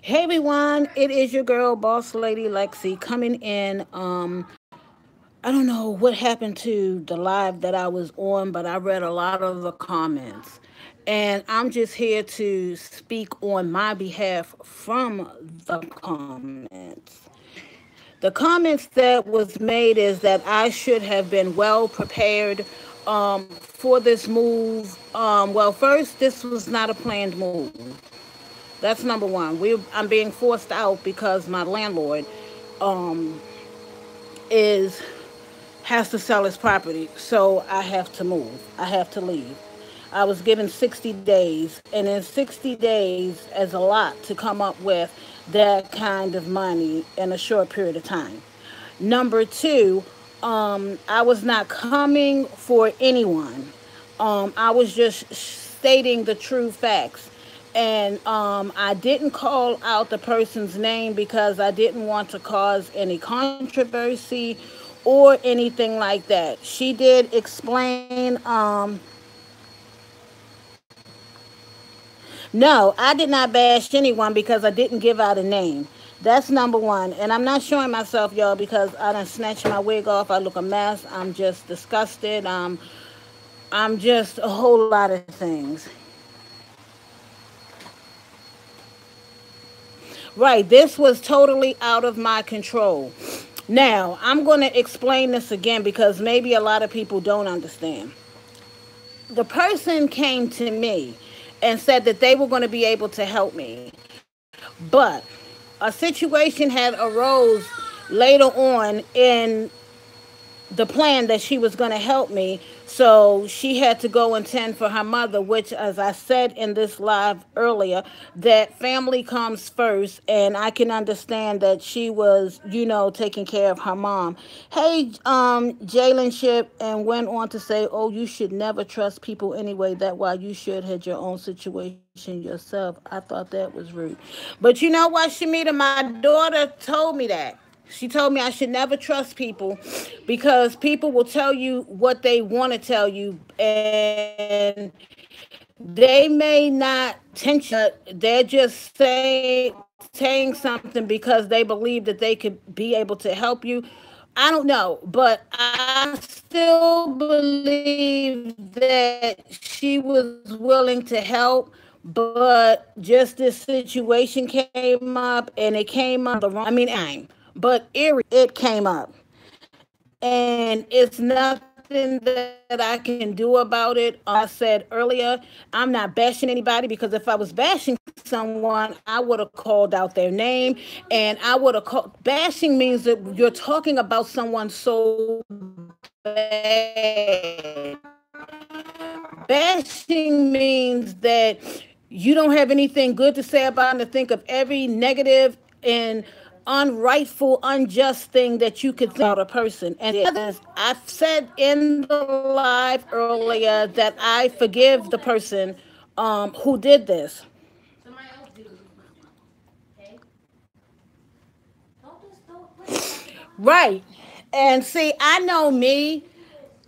Hey everyone, it is your girl, Boss Lady Lexi, coming in. I don't know what happened to the live that I was on, but I read a lot of the comments. And I'm just here to speak on my behalf from the comments. The comments that was made is that I should have been well prepared for this move. Well, first, this was not a planned move. That's number one. I'm being forced out because my landlord um, is has to sell his property, so I have to move. I have to leave. I was given 60 days, and in 60 days is a lot to come up with that kind of money in a short period of time. Number two, I was not coming for anyone. I was just stating the true facts. And I didn't call out the person's name because I didn't want to cause any controversy or anything like that. She did explain. No, I did not bash anyone because I didn't give out a name. That's number one. And I'm not showing myself, y'all, because I done snatched my wig off. I look a mess. I'm just disgusted. I'm just a whole lot of things. Right. This was totally out of my control. Now, I'm going to explain this again because maybe a lot of people don't understand. The person came to me and said that they were going to be able to help me. But a situation had arose later on in the plan that she was going to help me. So she had to go and tend for her mother, which, as I said in this live earlier, that family comes first. And I can understand that she was, taking care of her mom. Hey, Jalen Ship, and went on to say, oh, you should never trust people anyway. That why you should had your own situation yourself. I thought that was rude. But you know what, Shamita? My daughter told me that. She told me I should never trust people because people will tell you what they want to tell you, and they may not intention, but they're just saying something because they believe that they could be able to help you. I don't know, but I still believe that she was willing to help, but just this situation came up and it came up at the wrong time. But it came up. And it's nothing that I can do about it. Like I said earlier, I'm not bashing anybody because if I was bashing someone, I would have called out their name, and I would have called. Bashing means that you're talking about someone so bad. Bashing means that you don't have anything good to say about it and to think of every negative and unrightful, unjust thing that you could think about a person. And I've said in the live earlier that I forgive the person who did this. Right. And see, I know me.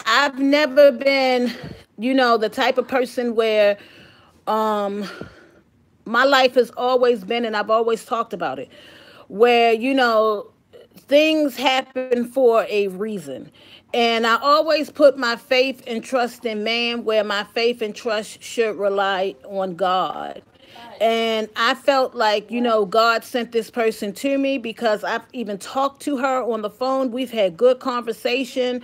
I've never been, the type of person where um my life has always been, and I've always talked about it, where, things happen for a reason. And I always put my faith and trust in man where my faith and trust should rely on God. And I felt like, God sent this person to me because I've even talked to her on the phone. We've had good conversation.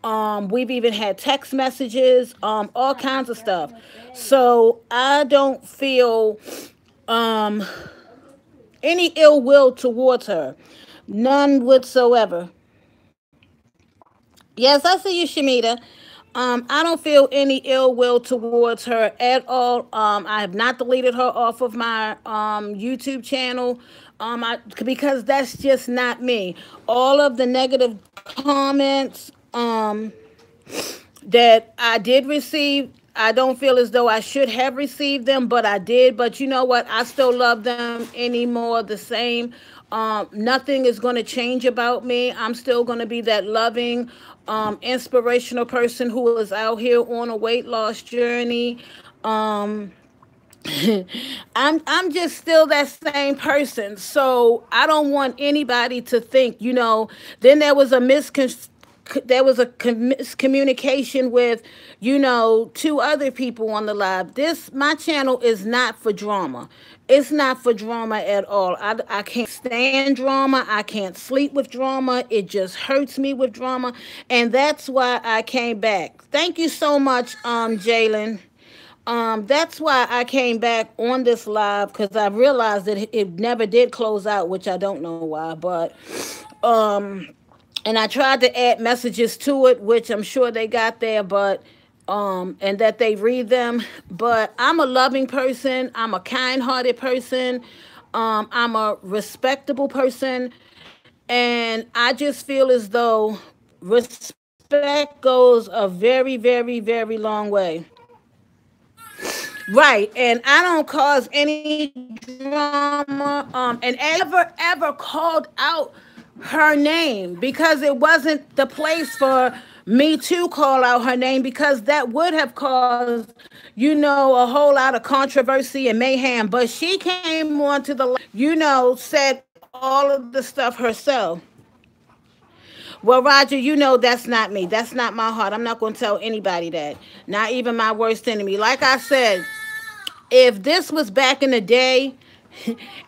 We've even had text messages, all kinds of stuff. So I don't feel um, any ill will towards her. None whatsoever. Yes, I see you, Shamita. I don't feel any ill will towards her at all. I have not deleted her off of my YouTube channel because that's just not me. All of the negative comments that I did receive, I don't feel as though I should have received them, but I did. But you know what? I still love them anymore the same. Nothing is going to change about me. I'm still going to be that loving, inspirational person who is out here on a weight loss journey. Um, I'm just still that same person. So I don't want anybody to think, then there was a miscommunication with, two other people on the live. This my channel is not for drama. It's not for drama at all. I can't stand drama. I can't sleep with drama. It just hurts me with drama. And that's why I came back. Thank you so much, Jalen. That's why I came back on this live, because I realized that it never did close out, which I don't know why, but um, and I tried to add messages to it, which I'm sure they got there, but and that they read them. But I'm a loving person. I'm a kind-hearted person. I'm a respectable person, and I just feel as though respect goes a very, very, very long way. Right, and I don't cause any drama, and ever called out her name, because it wasn't the place for me to call out her name, because that would have caused, a whole lot of controversy and mayhem. But she came onto the, said all of the stuff herself. Well, Roger, that's not me. That's not my heart. I'm not going to tell anybody that. Not even my worst enemy. Like I said, if this was back in the day,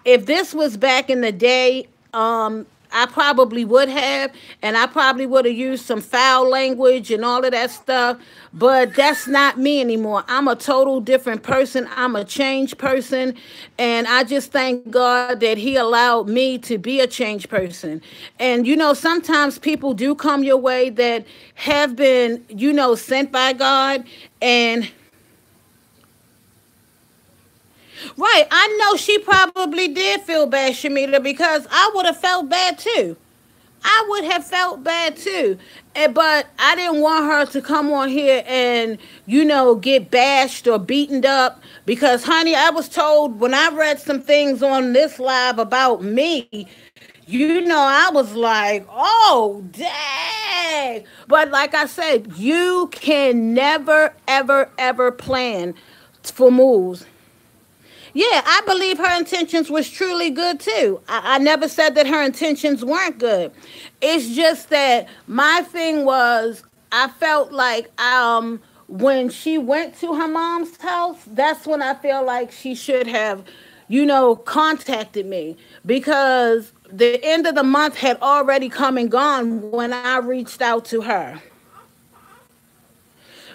if this was back in the day, I probably would have, and I probably would have used some foul language and all of that stuff. But that's not me anymore. I'm a total different person. I'm a changed person, and I just thank God that He allowed me to be a changed person. And sometimes people do come your way that have been, sent by God, and right. I know she probably did feel bad, Shamita, because I would have felt bad too. I would have felt bad too. But I didn't want her to come on here and, get bashed or beaten up. Because, honey, I was told when I read some things on this live about me, I was like, oh, dang. But like I said, you can never, ever, ever plan for moves. Yeah, I believe her intentions was truly good too. I never said that her intentions weren't good. It's just that my thing was, I felt like when she went to her mom's house, that's when I feel like she should have, contacted me, because the end of the month had already come and gone when I reached out to her.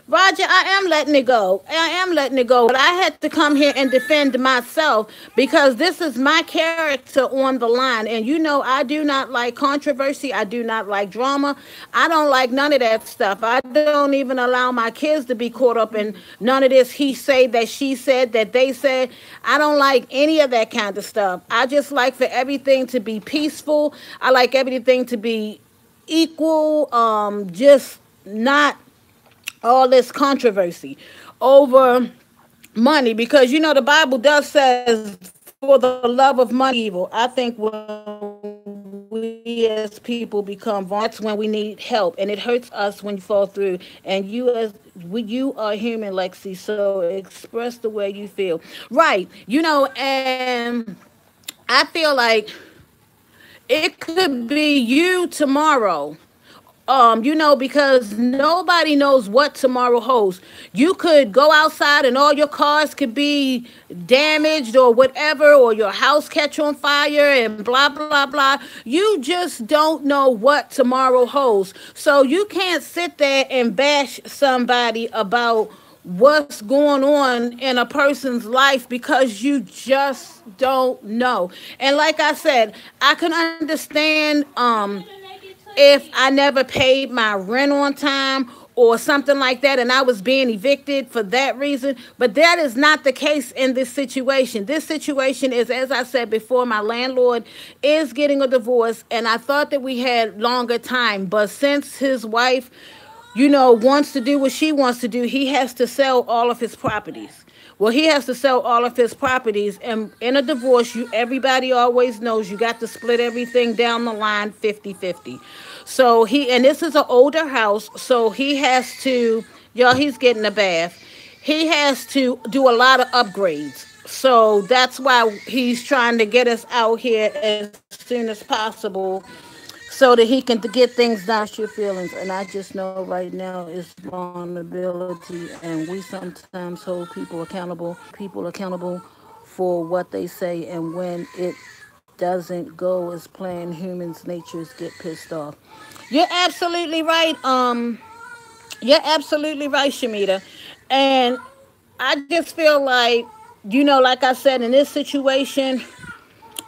Roger, I am letting it go. I am letting it go. But I had to come here and defend myself, because this is my character on the line. And I do not like controversy. I do not like drama. I don't like none of that stuff. I don't even allow my kids to be caught up in none of this he said, that she said, that they said. I don't like any of that kind of stuff. I just like for everything to be peaceful. I like everything to be equal. Just not all this controversy over money, because the Bible does says, for the love of money evil. I think when we as people become vulnerable, that's when we need help, and it hurts us when you fall through. And you are human, Lexi, so express the way you feel. Right, and I feel like it could be you tomorrow. Because nobody knows what tomorrow holds. You could go outside and all your cars could be damaged or whatever, or your house catch on fire and blah, blah, blah. You just don't know what tomorrow holds. So you can't sit there and bash somebody about what's going on in a person's life, because you just don't know. And like I said, I can understand if I never paid my rent on time or something like that, and I was being evicted for that reason. But that is not the case in this situation. This situation is, as I said before, my landlord is getting a divorce, and I thought that we had longer time. But since his wife, wants to do what she wants to do, he has to sell all of his properties. Well, he has to sell all of his properties, and in a divorce, everybody always knows you got to split everything down the line 50-50. So and this is an older house, so he has to, y'all, he's getting a bath. He has to do a lot of upgrades. So that's why he's trying to get us out here as soon as possible so that he can get things done. Your feelings, and I just know right now is vulnerability, and we sometimes hold people accountable for what they say, and when it doesn't go as planned, humans' natures get pissed off. You're absolutely right. You're absolutely right, Shamita. And I just feel like, like I said, in this situation,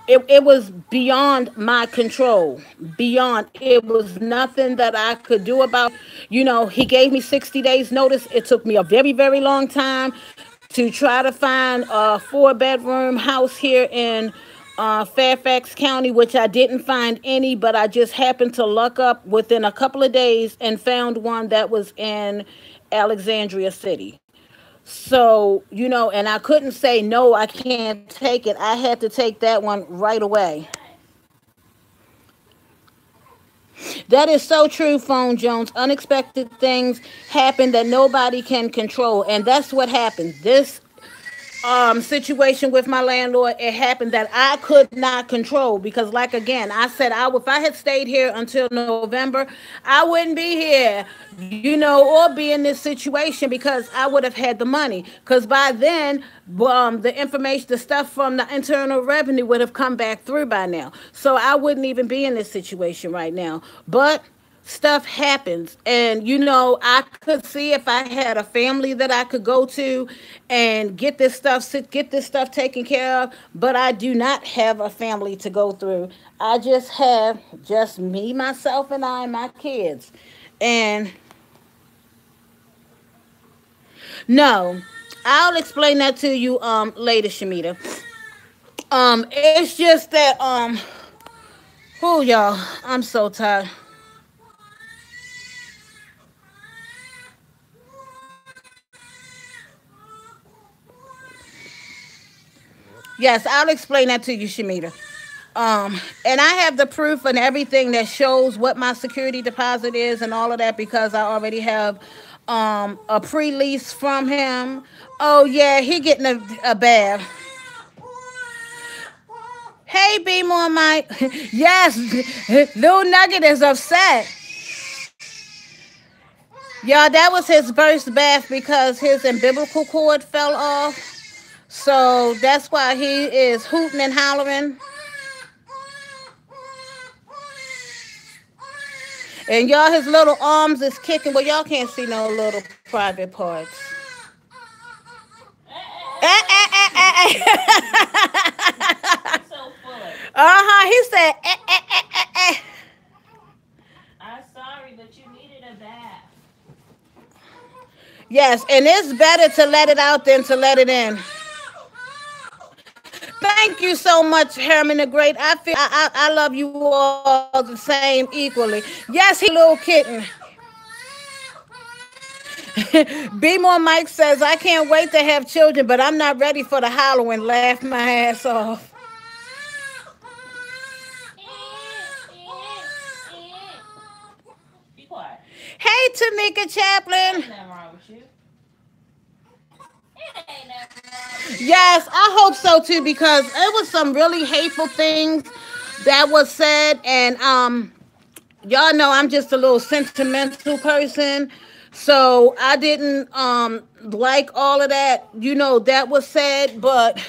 it was beyond my control. Beyond. It was nothing that I could do about it. He gave me 60 days notice. It took me a very, very long time to try to find a 4-bedroom house here in Fairfax County, which I didn't find any, but I just happened to luck up within a couple of days and found one that was in Alexandria City. So, and I couldn't say, no, I can't take it. I had to take that one right away. That is so true, Phone Jones. Unexpected things happen that nobody can control. And that's what happened. This situation with my landlord, it happened that I could not control because, like again, I said, if I had stayed here until November, I wouldn't be here, or be in this situation because I would have had the money. Because by then, the information, the stuff from the Internal Revenue would have come back through by now. So I wouldn't even be in this situation right now. But stuff happens, and I could see if I had a family that I could go to and get this stuff taken care of, but I do not have a family to go through. I just have just me, myself, and my kids. And no, I'll explain that to you later, Shamita. It's just that oh y'all, I'm so tired. Yes, I'll explain that to you, Shamita. And I have the proof and everything that shows what my security deposit is and all of that because I already have a pre-lease from him. Oh yeah, he getting a bath. Hey, be more Mike. Yes, Lil Nugget is upset. Y'all, that was his first bath because his umbilical cord fell off. So that's why he is hooting and hollering. And y'all, his little arms is kicking. Well, y'all can't see no little private parts. Uh-huh. He said, yes, and it's better to let it out than to let it in. Thank you so much, Herman the Great. I love you all the same equally. Yes, he little kitten. Be more Mike says, I can't wait to have children, but I'm not ready for the Halloween. Laugh my ass off. Hey, Tamika Chaplin. Yes, I hope so too because it was some really hateful things that was said, and y'all know I'm just a little sentimental person, so I didn't like all of that that was said, but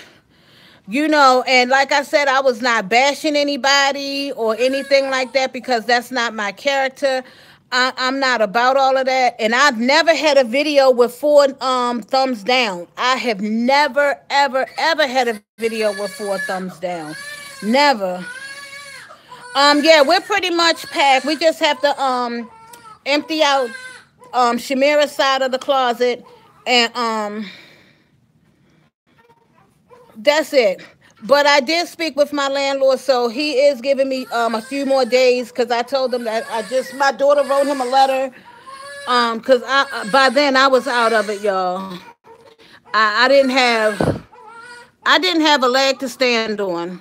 and like I said, I was not bashing anybody or anything like that because that's not my character. I'm not about all of that. And I've never had a video with 4 thumbs down. I have never, ever, ever had a video with 4 thumbs down. Never. Yeah, we're pretty much packed. We just have to empty out Shamira's side of the closet, and that's it. But I did speak with my landlord, so he is giving me a few more days because I told him that my daughter wrote him a letter because by then I was out of it, y'all. I didn't have a leg to stand on.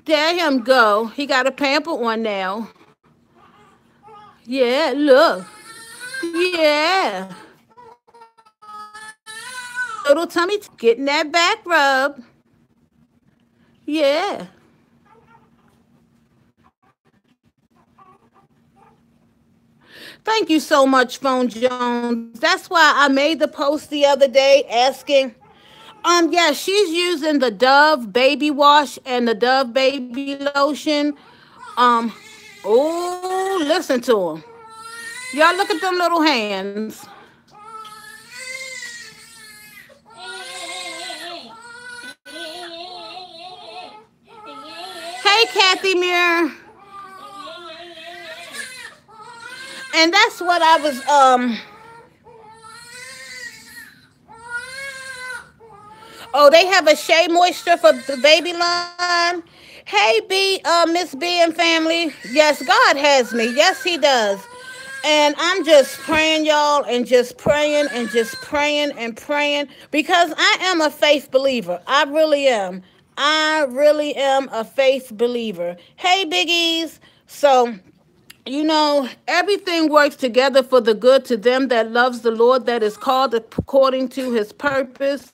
There him go. He got a pamper on now. Yeah, look. Yeah. Little tummy, getting that back rub. Yeah. Thank you so much, Phone Jones. That's why I made the post the other day asking. Yeah, she's using the Dove baby wash and the Dove baby lotion. Um, oh, listen to them. Y'all look at them little hands. Hey, Kathy Muir. And that's what I was Oh, they have a Shea Moisture for the baby line. Hey, Miss B and family. Yes, God has me. Yes, He does. And I'm just praying, y'all, and just praying and just praying and praying because I am a faith believer. I really am. I really am a faith believer. Hey, biggies. So, everything works together for the good to them that loves the Lord, that is called according to His purpose.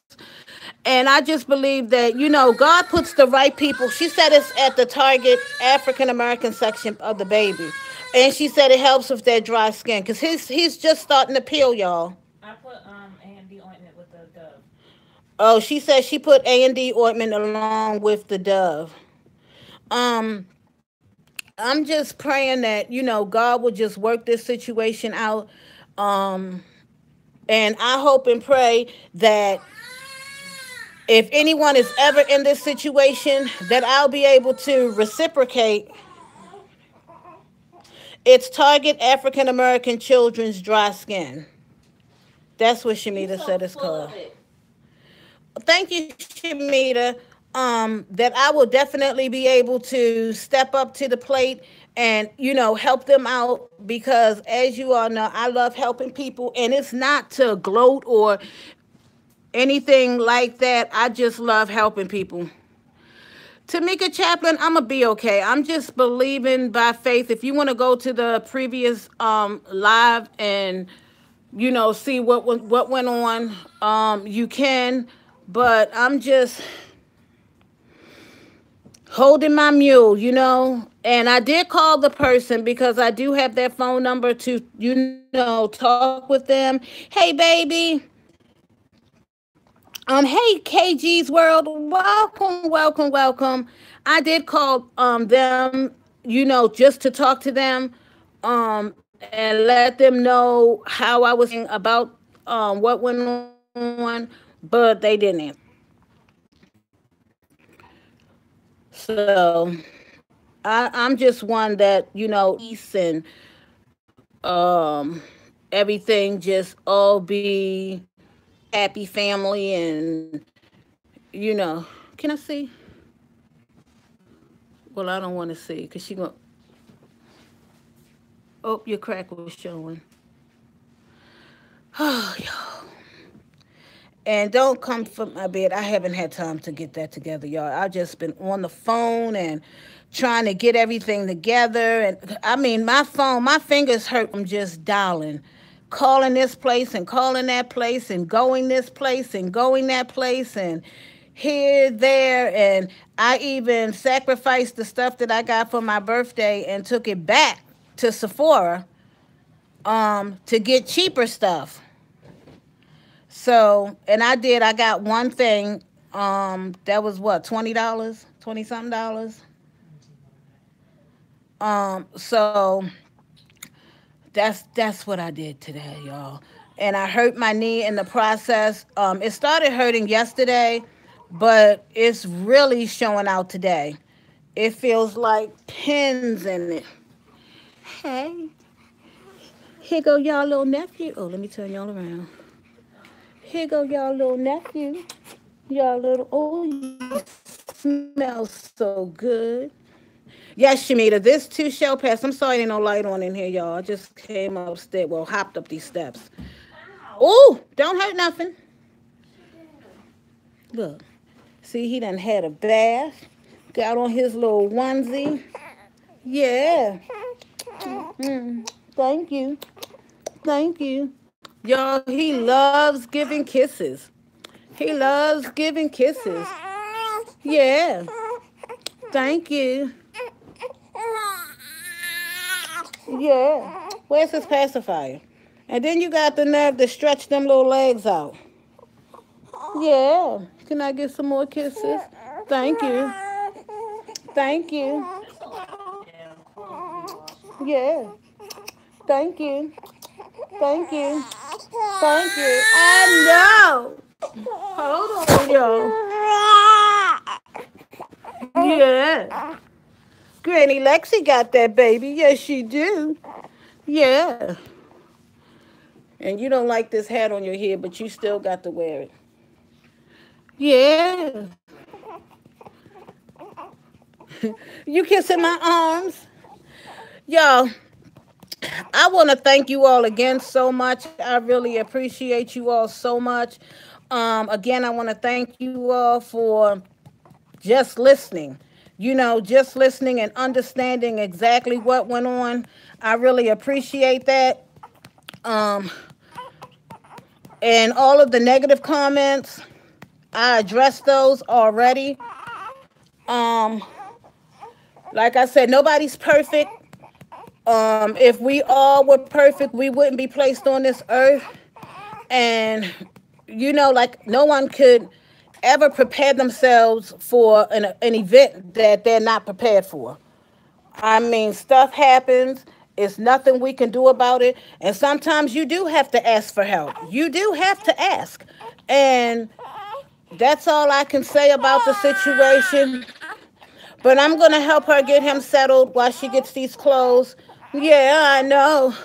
And I just believe that, God puts the right people. She said it's at the Target African American section of the baby. And she said it helps with that dry skin because he's just starting to peel, y'all. I put A&D ointment with the Dove. Oh, she said she put A&D ointment along with the Dove. Um, I'm just praying that, God will just work this situation out. Um, and I hope and pray that if anyone is ever in this situation, that I'll be able to reciprocate. It's Target African American Children's Dry Skin. That's what You Shamita so said it's full called. of it. Thank you, Shamita. That I will definitely be able to step up to the plate and help them out because as you all know, I love helping people and it's not to gloat or anything like that. I just love helping people. Tamika Chaplin, I'm gonna be okay. I'm just believing by faith. If you want to go to the previous live and see what went on, you can. But I'm just holding my mule, And I did call the person because I do have their phone number to talk with them. Hey, baby. Hey, KG's World, welcome. I did call them, just to talk to them, and let them know how I was feeling about what went on, but they didn't answer. So I'm just one that peace and um, everything just all be happy family and Can I see? Well, I don't want to see because she going. Oh, your crack was showing. Oh, y'all. And don't come from my bed. I haven't had time to get that together, y'all. I've just been on the phone and trying to get everything together. And I mean, my phone, my fingers hurt from just dialing, calling this place and calling that place and going this place and going that place and here, there. And I even sacrificed the stuff that I got for my birthday and took it back to Sephora to get cheaper stuff. So, and I did. I got one thing. That was what, $20, 20 something dollars. So that's what I did today, y'all. And I hurt my knee in the process. It started hurting yesterday, but it's really showing out today. It feels like pins in it. Hey, here go y'all little nephew. Oh, let me turn y'all around. Here go y'all little nephew. Y'all little, oh, you smell so good. Yes, Shamita, this too shall pass. I'm sorry ain't no light on in here, y'all. I just came upstairs, well, hopped up these steps. Ow. Oh, don't hurt nothing. Look, see, he done had a bath, got on his little onesie. Yeah. Thank you. Thank you. Y'all, he loves giving kisses. He loves giving kisses. Yeah. Thank you. Yeah. Where's his pacifier? And then you got the nerve to stretch them little legs out. Yeah. Can I get some more kisses? Thank you. Thank you. Yeah. Thank you. Thank you. Thank you. I know. Hold on, y'all. Yeah. Granny Lexi got that baby. Yes, she do. Yeah. And you don't like this hat on your head, but you still got to wear it. Yeah. You kissing my arms? Y'all, I want to thank you all again so much. I really appreciate you all so much. Again, I want to thank you all for just listening. Just listening and understanding exactly what went on. I really appreciate that. Um, and all of the negative comments, I addressed those already. Um, like I said, nobody's perfect. If we all were perfect, we wouldn't be placed on this earth. And, like no one could ever prepare themselves for an event that they're not prepared for. I mean, stuff happens. It's nothing we can do about it. And sometimes you do have to ask for help. You do have to ask. And that's all I can say about the situation. But I'm going to help her get him settled while she gets these clothes. Yeah, I know.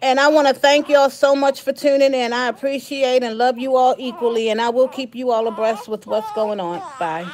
And I want to thank y'all so much for tuning in. I appreciate and love you all equally. And I will keep you all abreast with what's going on. Bye.